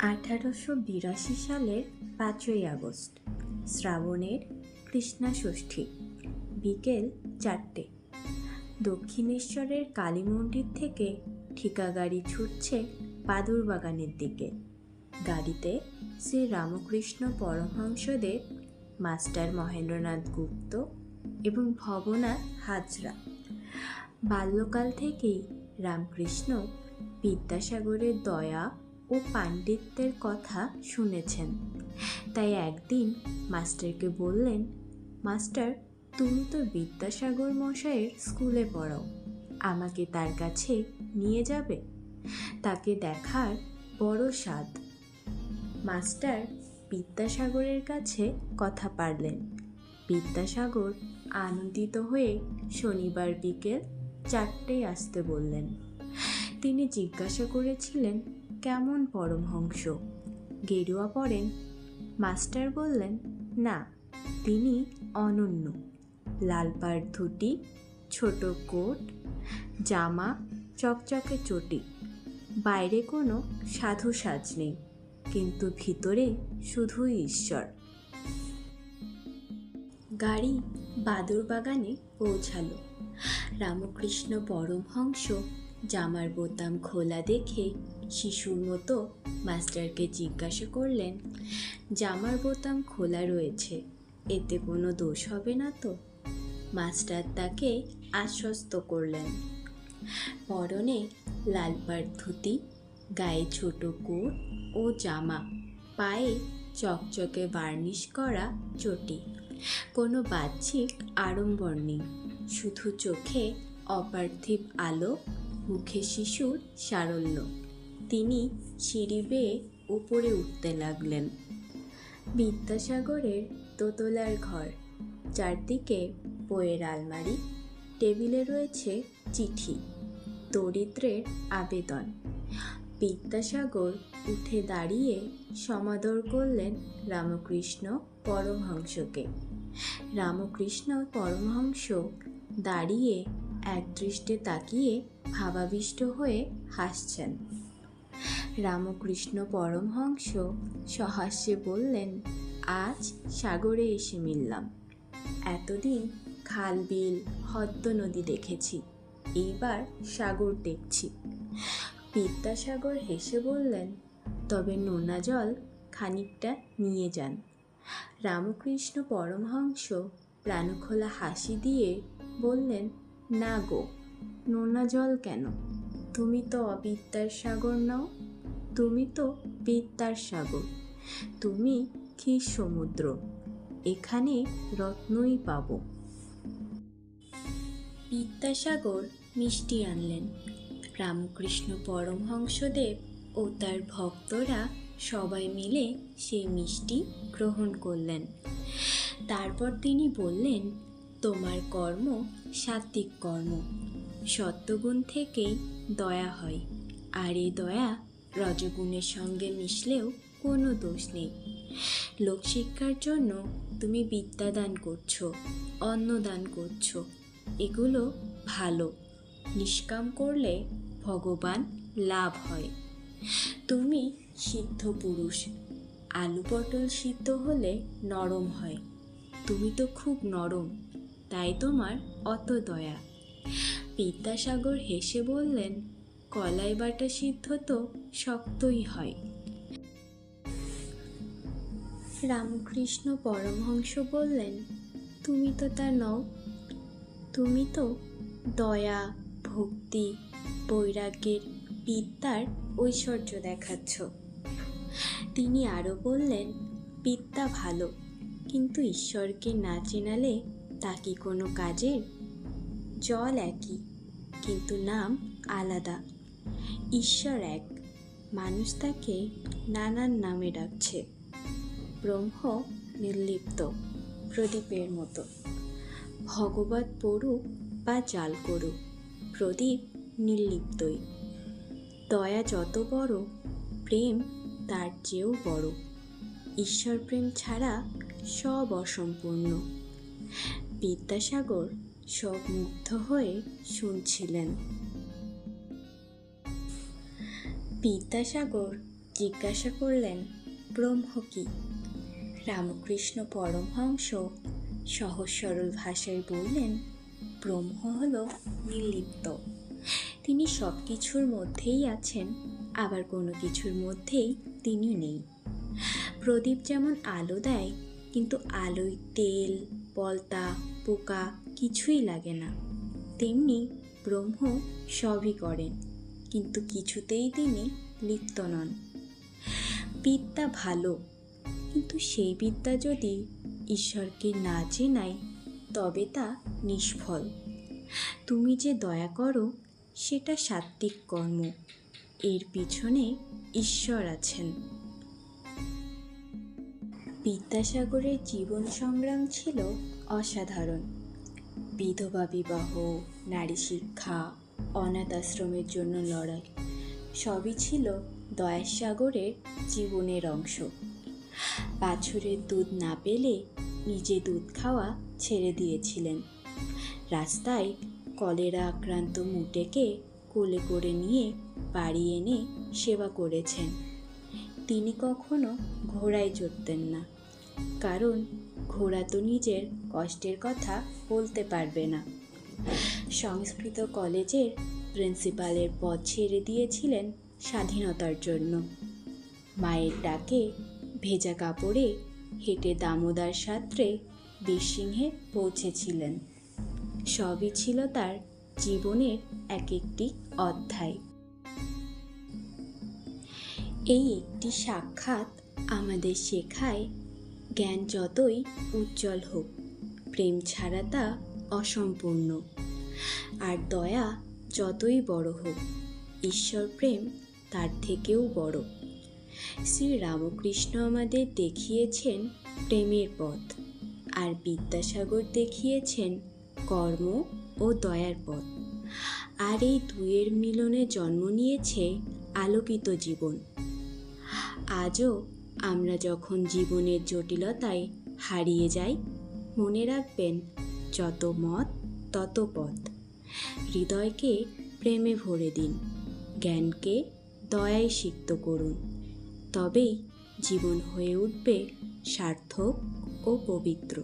1882 সালের 5ই আগস্ট, শ্রাবণের কৃষ্ণা ষষ্ঠী, বিকেল 4টে। দক্ষিণেশ্বরের কালী মন্দির থেকে ঠিকা গাড়ি ছুটছে বাদুরবাগানের দিকে। গাড়িতে শ্রী রামকৃষ্ণ পরমহংসদেব, মাস্টার মহেন্দ্রনাথ গুপ্ত এবং ভবনাথ হাজরা। বাল্যকাল থেকেই রামকৃষ্ণ বিদ্যাসাগরের দয়া ও পাণ্ডিত্যের কথা শুনেছেন। তাই একদিন মাস্টারকে বললেন, মাস্টার, তুমি তো বিদ্যাসাগর মশাইয়ের স্কুলে পড়াও, আমাকে তার কাছে নিয়ে যাবে? তাকে দেখার বড় স্বাদ। মাস্টার বিদ্যাসাগরের কাছে কথা পারলেন। বিদ্যাসাগর আনন্দিত হয়ে শনিবার বিকেল 4টেয় আসতে বললেন। তিনি জিজ্ঞাসা করেছিলেন, কেমন পরমহংস? গেরুয়া পরেন? মাস্টার বললেন, না, তিনি অনন্য। লাল পাড় ধুতি, ছোট কোট, জামা, চকচকে চটি। বাইরে কোনো সাধু সাজ নেই, কিন্তু ভিতরে শুধুই ঈশ্বর। গাড়ি বাদুরবাগানে পৌঁছালো। রামকৃষ্ণ পরমহংস জামার বোতাম খোলা দেখে শিশুর মতো মাস্টারকে জিজ্ঞাসা করলেন, জামার বোতাম খোলা রয়েছে, এতে কোনো দোষ হবে না তো? মাস্টার তাকে আশ্বস্ত করলেন। পরনে লাল পাড় ধুতি, গায়ে ছোট কোট ও জামা, পায়ে চকচকে বার্নিশ করা চটি। কোনো বাহ্যিক আড়ম্বর নেই, শুধু চোখে অপার্থিব আলো, মুখে শিশুর সারল্য। তিনি সিঁড়ি বেয়ে উপরে উঠতে লাগলেন। বিদ্যাসাগরের দোতলার ঘর, চারদিকে বইয়ের আলমারি, টেবিলে রয়েছে চিঠি, দরিদ্রের আবেদন। বিদ্যাসাগর উঠে দাঁড়িয়ে সমাদর করলেন রামকৃষ্ণ পরমহংসকে। রামকৃষ্ণ পরমহংস দাঁড়িয়ে একদৃষ্টে তাকিয়ে ভাবাবিষ্ট হয়ে হাসছেন। রামকৃষ্ণ পরমহংস সহাস্যে বললেন, আজ সাগরে এসে মিললাম। এতদিন খাল, বিল, হদ্দ নদী দেখেছি, এইবার সাগর দেখছি। বিদ্যাসাগর হেসে বললেন, তবে নোনা জল খানিকটা নিয়ে যান। রামকৃষ্ণ পরমহংস প্রাণখোলা হাসি দিয়ে বললেন, না গো, নোনা জল কেন? তুমি তো অবিদ্যার সাগর নও, তুমি তো বিদ্যার সাগর। তুমি ক্ষীর সমুদ্র, এখানে রত্নই পাব। বিদ্যাসাগর মিষ্টি আনলেন। রামকৃষ্ণ পরমহংসদেব ও তার ভক্তরা সবাই মিলে সেই মিষ্টি গ্রহণ করলেন। তারপর তিনি বললেন, তোমার কর্ম সাত্ত্বিক কর্ম। সত্ত্বগুণ থেকেই দয়া হয়, আর এই দয়া রজগুণের সঙ্গে মিশলেও কোনো দোষ নেই। লোকশিক্ষার জন্য তুমি বিদ্যাদান করছো, অন্নদান করছো, এগুলো ভালো। নিষ্কাম করলে ভগবান লাভ হয়। তুমি সিদ্ধ পুরুষ। আলু পটল সিদ্ধ হলে নরম হয়, তুমি তো খুব নরম, তাই তোমার অত দয়া। বিদ্যাসাগর হেসে বললেন, কলাই বাটা সিদ্ধ তো শক্তই হয়। রামকৃষ্ণ পরমহংস বললেন, তুমি তো তা নও, তুমি তো দয়া, ভক্তি, বৈরাগ্যের, বিদ্যার ঐশ্বর্য দেখাচ্ছ। তিনি আরও বললেন, বিদ্যা ভালো, কিন্তু ঈশ্বরকে না চেনালে তা কি কোনো কাজের? জল একই, কিন্তু নাম আলাদা। ঈশ্বর এক, মানুষ তাকে নানান নামে ডাকছে। ব্রহ্ম নির্লিপ্ত, প্রদীপের মতো। ভগবত পড়ুক বা জাল করুক, প্রদীপ নির্লিপ্তই। দয়া যত বড়, প্রেম তার চেয়েও বড়। ঈশ্বর প্রেম ছাড়া সব অসম্পূর্ণ। বিদ্যাসাগর সব মুগ্ধ হয়ে শুনছিলেন। বিদ্যাসাগর জিজ্ঞাসা করলেন, ব্রহ্ম কি? রামকৃষ্ণ পরমহংস সহজ সরল ভাষায় বললেন, ব্রহ্ম হল নির্লিপ্ত। তিনি সব কিছুর মধ্যেই আছেন, আবার কোনো কিছুর মধ্যেই তিনি নেই। প্রদীপ যেমন আলো দেয়, কিন্তু আলোয় তেল, পলতা, পোকা কিছুই লাগে না, তেমনি ব্রহ্ম সবই করেন, কিন্তু কিছুতেই তিনি লিপ্ত নন। বিদ্যা ভালো, কিন্তু সেই বিদ্যা যদি ঈশ্বরকে না চেনায় তবে তা নিষ্ফল। তুমি যে দয়া করো সেটা সাত্ত্বিক কর্ম, এর পিছনে ঈশ্বর আছেন। বিদ্যাসাগরের জীবন সংগ্রাম ছিল অসাধারণ। বিধবা বিবাহ, নারী শিক্ষা, অনাথ আশ্রমের জন্য লড়াই সবই ছিল দয়াসাগরের জীবনের অংশ। বাছুরের দুধ না পেলে নিজে দুধ খাওয়া ছেড়ে দিয়েছিলেন। রাস্তায় কলেরা আক্রান্ত মুটেকে কোলে করে নিয়ে বাড়ি এনে সেবা করেছেন। তিনি কখনো ঘোড়ায় চড়তেন না, কারণ ঘোড়া তো নিজের কষ্টের কথা বলতে পারবে না। সংস্কৃত কলেজের প্রিন্সিপালের পদ ছেড়ে দিয়েছিলেন স্বাধীনতার জন্য। মায়ের ডাকে ভেজা কাপড়ে হেঁটে দামোদর সাঁতরে বীরসিংহে পৌঁছেছিলেন। সবই ছিল তার জীবনের এক একটি অধ্যায়। এই একটি সাক্ষাৎ আমাদের শেখায়, জ্ঞান যতই উজ্জ্বল হোক, প্রেম ছাড়া তা অসম্পূর্ণ। আর দয়া যতই বড় হোক, ঈশ্বর প্রেম তার থেকেও বড়। শ্রী রামকৃষ্ণ আমাদের দেখিয়েছেন প্রেমের পথ, আর বিদ্যাসাগর দেখিয়েছেন কর্ম ও দয়ার পথ। আর এই দুয়ের মিলনে জন্ম নিয়েছে আলোকিত জীবন। আজও আমরা যখন জীবনের জটিলতায় হারিয়ে যাই, মনে রাখবেন, যত মত তত পথ। হৃদয়কে প্রেমে ভরে দিন, জ্ঞানকে দয়ায় সিক্ত করুন, তবেই জীবন হয়ে উঠবে সার্থক ও পবিত্র।